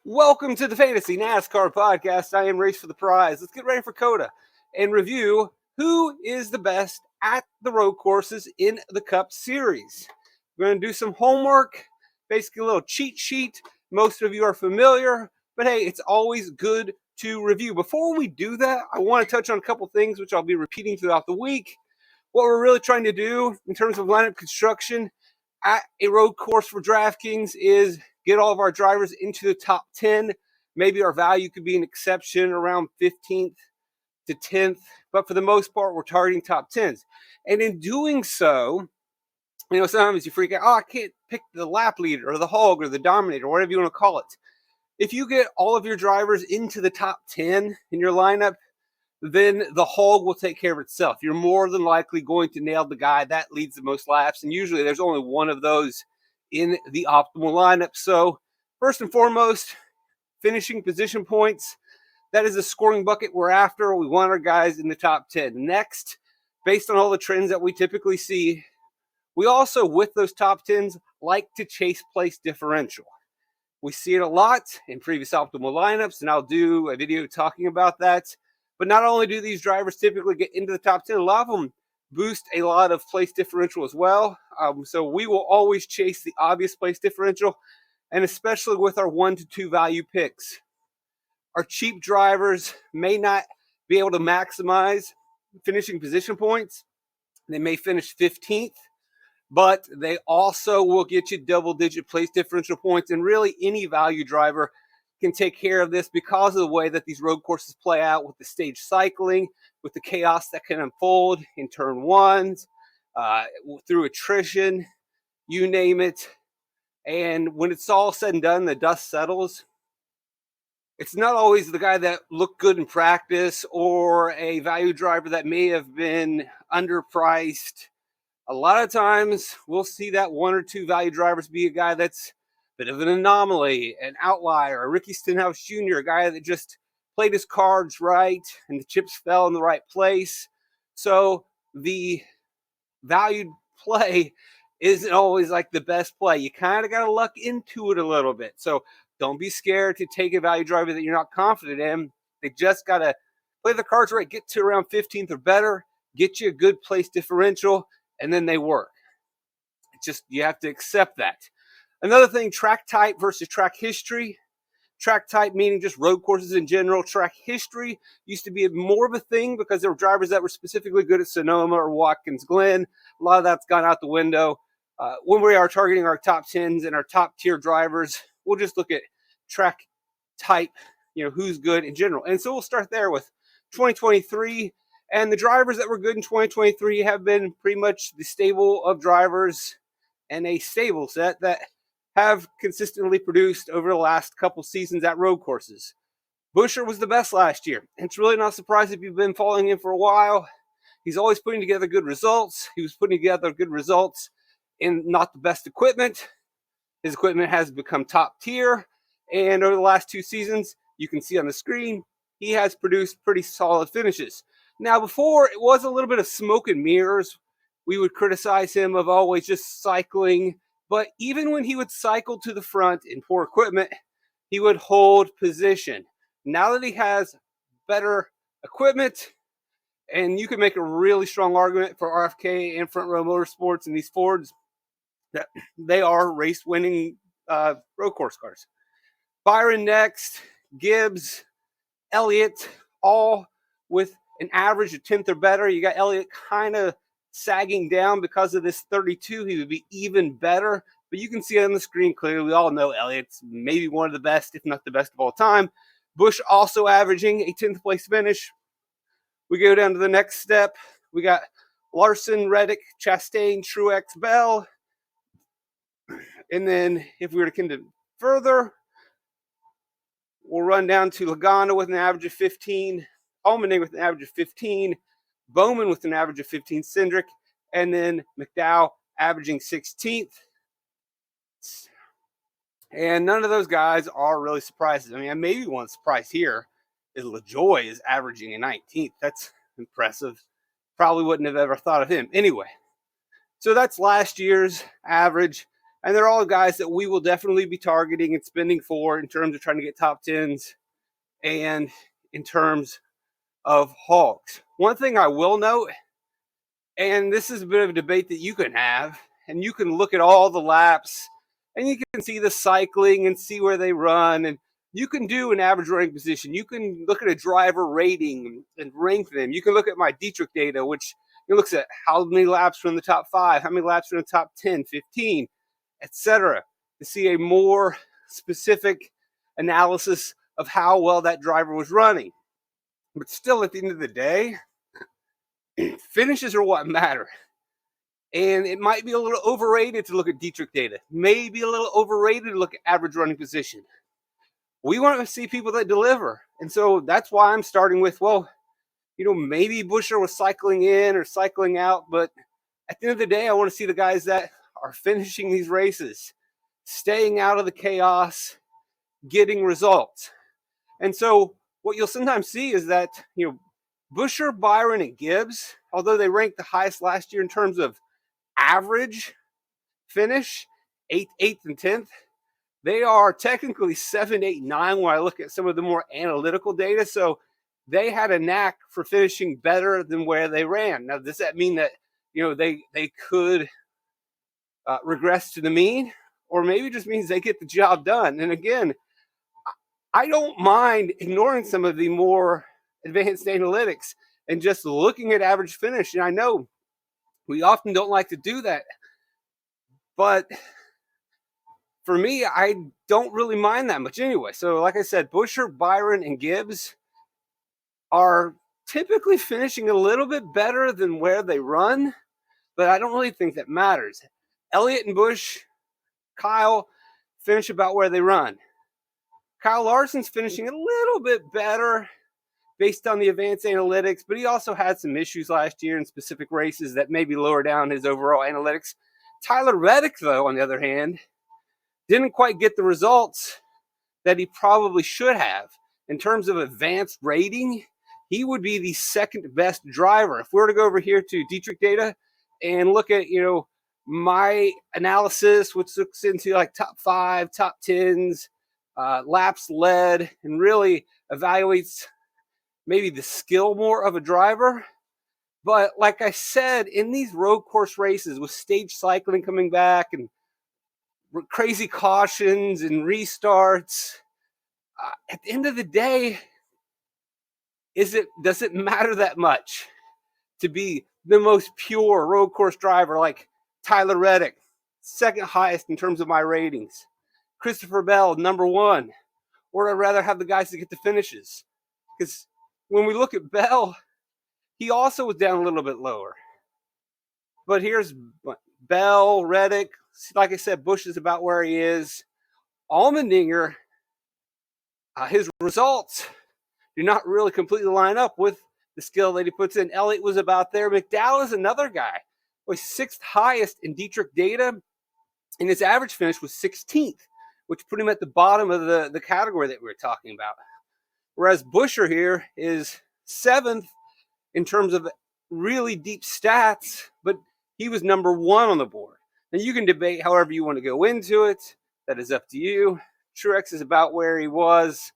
Welcome to the Fantasy NASCAR podcast. I am Race for the Prize. Let's get ready for COTA and review who is the best at the road courses in the Cup Series. We're going to do some homework, basically a little cheat sheet. Most of you are familiar, but hey, it's always good to review. Before we do that, I want to touch on a couple things which I'll be repeating throughout the week. What we're really trying to do in terms of lineup construction at a road course for DraftKings is get all of our drivers into the top 10. Maybe our value could be an exception around 15th to 10th, but for the most part, we're targeting top 10s. And in doing so, sometimes you freak out, I can't pick the lap leader or the hog or the dominator, or whatever you want to call it. If you get all of your drivers into the top 10 in your lineup, then the hog will take care of itself. You're more than likely going to nail the guy that leads the most laps, and usually there's only one of those in the optimal lineup. So first and foremost, finishing position points. That is a scoring bucket we're after. We want our guys in the top 10. Next, based on all the trends that we typically see, we also, with those top 10s, like to chase place differential. We see it a lot in previous optimal lineups, and I'll do a video talking about that. But not only do these drivers typically get into the top 10, a lot of them boost a lot of place differential as well. So we will always chase the obvious place differential, and especially with our 1 to 2 value picks. Our cheap drivers may not be able to maximize finishing position points. They may finish 15th, but they also will get you double-digit place differential points, and really any value driver can take care of this because of the way that these road courses play out with the stage cycling, with the chaos that can unfold in turn ones, through attrition, you name it. And when it's all said and done, the dust settles. It's not always the guy that looked good in practice or a value driver that may have been underpriced. A lot of times we'll see that 1 or 2 value drivers be a guy that's a bit of an anomaly, an outlier, a Ricky Stenhouse Jr., a guy that just played his cards right and the chips fell in the right place. So the valued play isn't always like the best play. You kind of got to luck into it a little bit. So don't be scared to take a value driver that you're not confident in. They just got to play the cards right, get to around 15th or better, get you a good place differential, and then they work. It's just, you have to accept that. Another thing, track type versus track history. Track type meaning just road courses in general. Track history used to be more of a thing because there were drivers that were specifically good at Sonoma or Watkins Glen. A lot of that's gone out the window. When we are targeting our top 10s and our top tier drivers, we'll just look at track type, who's good in general. And so we'll start there with 2023. And the drivers that were good in 2023 have been pretty much the stable of drivers and a stable set that have consistently produced over the last couple seasons at road courses. Buescher was the best last year. It's really not surprising if you've been following him for a while. He's always putting together good results. He was putting together good results in not the best equipment. His equipment has become top tier. And over the last 2 seasons, you can see on the screen, he has produced pretty solid finishes. Now, before, it was a little bit of smoke and mirrors. We would criticize him of always just cycling. But even when he would cycle to the front in poor equipment, he would hold position. Now that he has better equipment, and you can make a really strong argument for RFK and Front Row Motorsports and these Fords, that they are race-winning road course cars. Byron next, Gibbs, Elliott, all with an average of 10th or better. You got Elliott kind of sagging down because of this 32. He would be even better, but you can see it on the screen clearly. We all know Elliott's maybe one of the best, if not the best of all time. Busch also averaging a 10th place finish. We go down to the next step. We got Larson, Reddick, Chastain, Truex, Bell. And then if we were to continue further, we'll run down to Logano with an average of 15, Allmendinger with an average of 15, Bowman with an average of 15, Cindric, and then McDowell averaging 16th. And none of those guys are really surprises. I mean, maybe one surprise here is LaJoy is averaging a 19th. That's impressive. Probably wouldn't have ever thought of him. Anyway, so that's last year's average. And they're all guys that we will definitely be targeting and spending for in terms of trying to get top 10s and in terms of hogs. One thing I will note, and this is a bit of a debate that you can have, and you can look at all the laps and you can see the cycling and see where they run, and you can do an average running position. You can look at a driver rating and rank them. You can look at my Dietrich data, which looks at how many laps from the top 5, how many laps from the top 10, 15, etc., to see a more specific analysis of how well that driver was running. But still, at the end of the day, finishes are what matter. And it might be a little overrated to look at Dietrich data. Maybe a little overrated to look at average running position. We want to see people that deliver. And so that's why I'm starting with, well, maybe Buescher was cycling in or cycling out, but at the end of the day, I want to see the guys that are finishing these races, staying out of the chaos, getting results. And so what you'll sometimes see is that, Buescher, Byron, and Gibbs, although they ranked the highest last year in terms of average finish, 8th, and 10th, they are technically 7, 8, 9 when I look at some of the more analytical data. So they had a knack for finishing better than where they ran. Now, does that mean that, they could regress to the mean? Or maybe it just means they get the job done. And again, I don't mind ignoring some of the more advanced analytics and just looking at average finish. And I know we often don't like to do that, but for me, I don't really mind that much anyway. So like I said, Buescher, Byron, and Gibbs are typically finishing a little bit better than where they run, but I don't really think that matters. Elliott and Busch, Kyle finish about where they run. Kyle Larson's finishing a little bit better based on the advanced analytics, but he also had some issues last year in specific races that maybe lower down his overall analytics. Tyler Reddick, though, on the other hand, didn't quite get the results that he probably should have. In terms of advanced rating, he would be the second best driver. If we were to go over here to Dietrich data and look at, my analysis, which looks into like top 5, top 10s, laps led, and really evaluates maybe the skill more of a driver. But like I said, in these road course races with stage cycling coming back and crazy cautions and restarts, at the end of the day, does it matter that much to be the most pure road course driver like Tyler Reddick, second highest in terms of my ratings, Christopher Bell, number 1, or I'd rather have the guys that get the finishes? Because when we look at Bell, he also was down a little bit lower. But here's Bell, Reddick. Like I said, Busch is about where he is. Allmendinger, his results do not really completely line up with the skill that he puts in. Elliott was about there. McDowell is another guy. Was 6th highest in Dietrich data, and his average finish was 16th, which put him at the bottom of the category that we were talking about. Whereas Buescher here is 7th in terms of really deep stats, but he was number 1 on the board. Now, you can debate however you want to go into it. That is up to you. Truex is about where he was.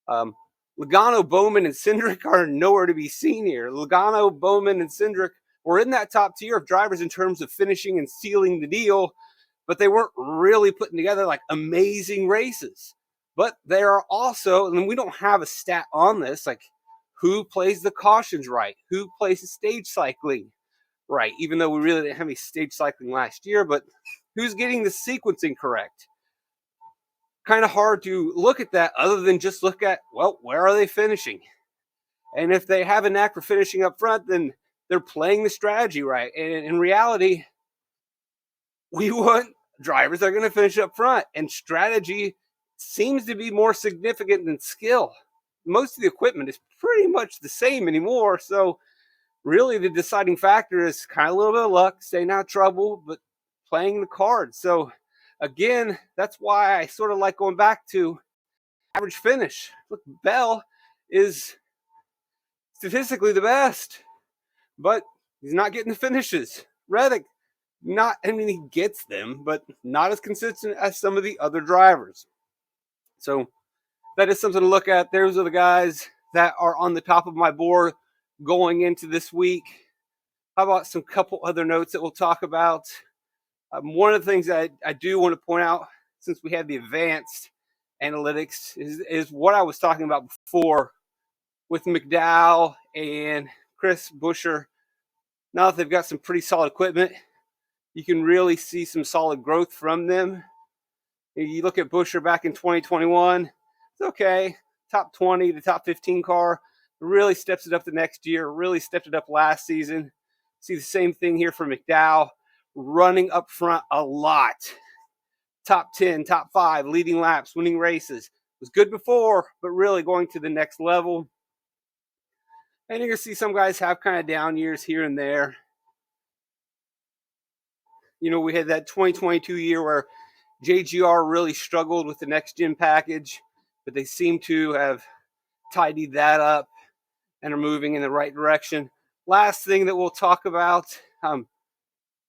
Logano, Bowman, and Cindric are nowhere to be seen here. Logano, Bowman, and Cindric were in that top tier of drivers in terms of finishing and sealing the deal, but they weren't really putting together like amazing races. But they are also, and we don't have a stat on this, like who plays the cautions right, who plays the stage cycling right, even though we really didn't have any stage cycling last year, but who's getting the sequencing correct? Kind of hard to look at that other than just look at, well, where are they finishing? And if they have a knack for finishing up front, then they're playing the strategy right. And in reality, we want drivers that are going to finish up front, and strategy seems to be more significant than skill. Most of the equipment is pretty much the same anymore, so really the deciding factor is kind of a little bit of luck, staying out of trouble, but playing the cards. So again, that's why I sort of like going back to average finish. Look, Bell is statistically the best, but he's not getting the finishes. Reddick, Not, I mean, he gets them, but not as consistent as some of the other drivers. So that is something to look at. Those are the guys that are on the top of my board going into this week. How about some couple other notes that we'll talk about? One of the things that I do want to point out, since we have the advanced analytics, is what I was talking about before with McDowell and Chris Buescher. Now that they've got some pretty solid equipment, you can really see some solid growth from them. You look at Buescher back in 2021, it's okay, top 20 to top 15 car. Really steps it up the next year, really stepped it up last season. See the same thing here for McDowell, running up front a lot. Top 10, top 5, leading laps, winning races. Was good before, but really going to the next level. And you're going to see some guys have kind of down years here and there. You know, we had that 2022 year where JGR really struggled with the next gen package, but they seem to have tidied that up and are moving in the right direction. Last thing that we'll talk about,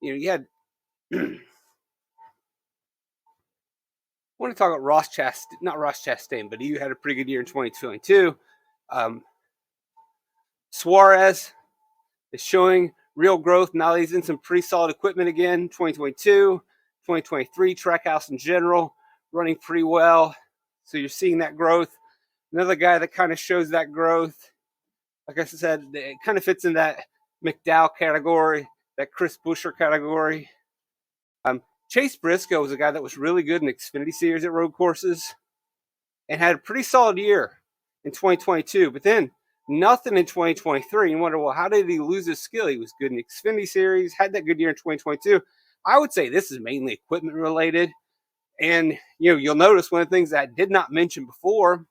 you had I want to talk about Ross Chastain, not Ross Chastain, but he had a pretty good year in 2022. Suarez is showing real growth. Now he's in some pretty solid equipment again. 2022, 2023, Trackhouse in general, running pretty well. So you're seeing that growth. Another guy that kind of shows that growth, like I said, it kind of fits in that McDowell category, that Chris Buescher category. Chase Briscoe was a guy that was really good in Xfinity Series at road courses and had a pretty solid year in 2022, but then nothing in 2023. You wonder, well, how did he lose his skill? He was good in Xfinity Series, had that good year in 2022. I would say this is mainly equipment related. And, you'll notice one of the things that I did not mention before,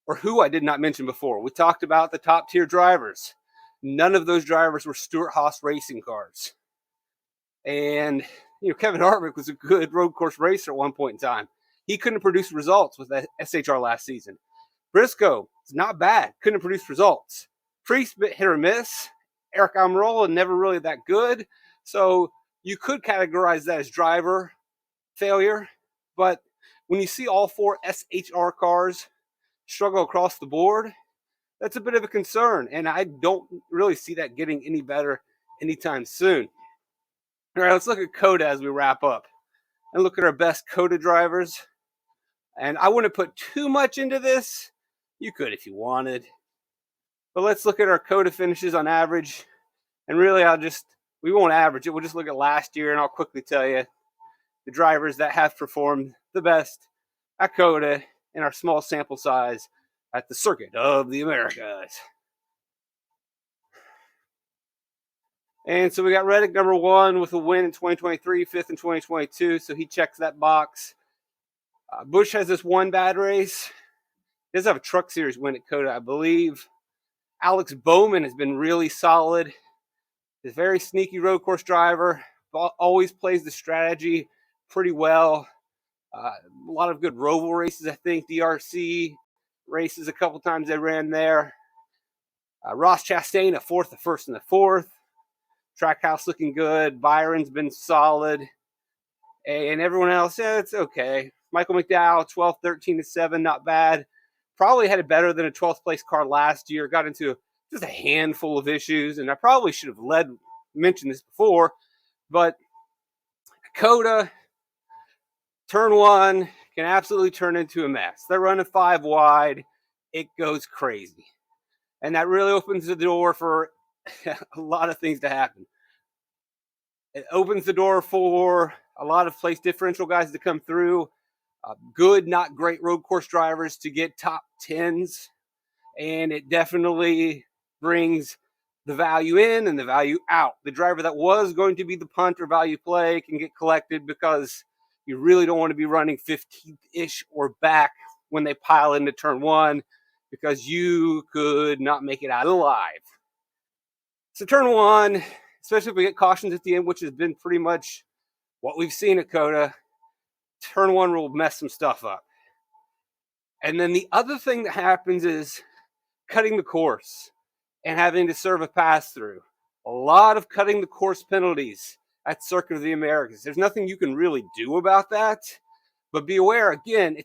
or who I did not mention before, we talked about the top tier drivers. None of those drivers were Stewart-Haas racing cars. And, Kevin Harvick was a good road course racer at one point in time. He couldn't produce results with that SHR last season. Briscoe is not bad, couldn't produce results. Priest, bit hit or miss. Eric Almirola, never really that good. So you could categorize that as driver failure. But when you see all 4 SHR cars struggle across the board, that's a bit of a concern. And I don't really see that getting any better anytime soon. All right, let's look at COTA as we wrap up and look at our best COTA drivers. And I wouldn't put too much into this. You could if you wanted. But let's look at our COTA finishes on average. And really, we won't average it. We'll just look at last year, and I'll quickly tell you the drivers that have performed the best at COTA in our small sample size at the Circuit of the Americas. And so we got Reddick number 1 with a win in 2023, 5th in 2022. So he checks that box. Busch has this one bad race. He does have a Truck Series win at COTA, I believe. Alex Bowman has been really solid. He's a very sneaky road course driver. Always plays the strategy pretty well. A lot of good Roval races, I think. DRC races a couple times they ran there. Ross Chastain, a 4th, a 1st, and a 4th. Trackhouse looking good. Byron's been solid. And everyone else, it's okay. Michael McDowell, 12th, 13 to 7, not bad. Probably had it better than a 12th place car last year. Got into just a handful of issues, and I probably should have mentioned this before, but COTA, turn 1 can absolutely turn into a mess. They're running 5 wide. It goes crazy. And that really opens the door for a lot of things to happen. It opens the door for a lot of place differential guys to come through. Good, not great road course drivers to get top 10s. And it definitely brings the value in and the value out. The driver that was going to be the punt or value play can get collected because you really don't want to be running 15th-ish or back when they pile into turn 1 because you could not make it out alive. So turn 1, especially if we get cautions at the end, which has been pretty much what we've seen at COTA, turn 1 will mess some stuff up. And then the other thing that happens is cutting the course and having to serve a pass-through. A lot of cutting the course penalties That's Circuit of the Americas. There's nothing you can really do about that. But be aware, again,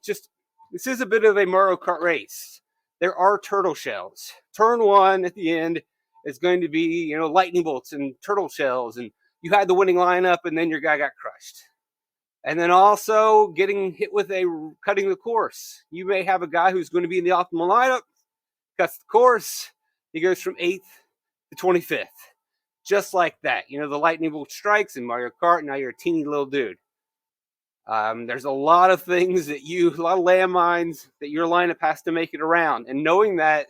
this is a bit of a Mario Kart race. There are turtle shells. Turn one at the end is going to be, lightning bolts and turtle shells, and you had the winning lineup, and then your guy got crushed. And then also getting hit with cutting the course. You may have a guy who's going to be in the optimal lineup, cuts the course, he goes from 8th to 25th. Just like that. The lightning bolt strikes in Mario Kart, now you're a teeny little dude. There's a lot of things a lot of landmines that your lineup has to make it around. And knowing that,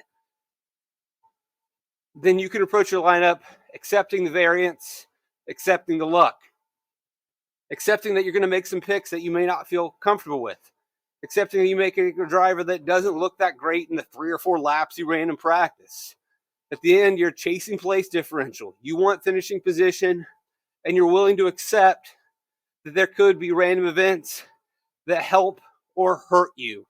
then you can approach your lineup accepting the variance, accepting the luck, accepting that you're going to make some picks that you may not feel comfortable with, accepting that you make a driver that doesn't look that great in the 3 or 4 laps you ran in practice. At the end, you're chasing place differential. You want finishing position, and you're willing to accept that there could be random events that help or hurt you.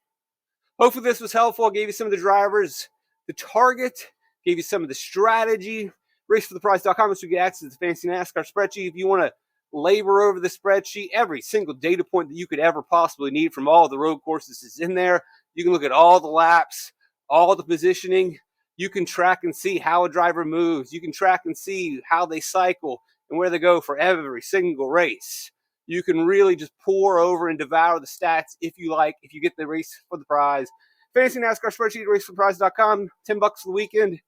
Hopefully this was helpful. I gave you some of the drivers to target, gave you some of the strategy. RaceForThePrize.com is to get access to the fancy NASCAR spreadsheet. If you want to labor over the spreadsheet, every single data point that you could ever possibly need from all the road courses is in there. You can look at all the laps, all the positioning. You can track and see how a driver moves. You can track and see how they cycle and where they go for every single race. You can really just pour over and devour the stats if you like, if you get the Race for the Prize. Fancy NASCAR spreadsheet at racefortheprize.com, $10 for the weekend,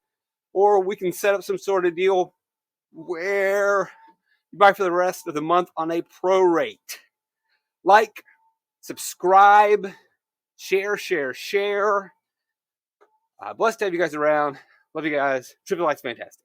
or we can set up some sort of deal where you buy for the rest of the month on a prorate. Like, subscribe, share. Blessed to have you guys around. Love you guys. Triple Light's fantastic.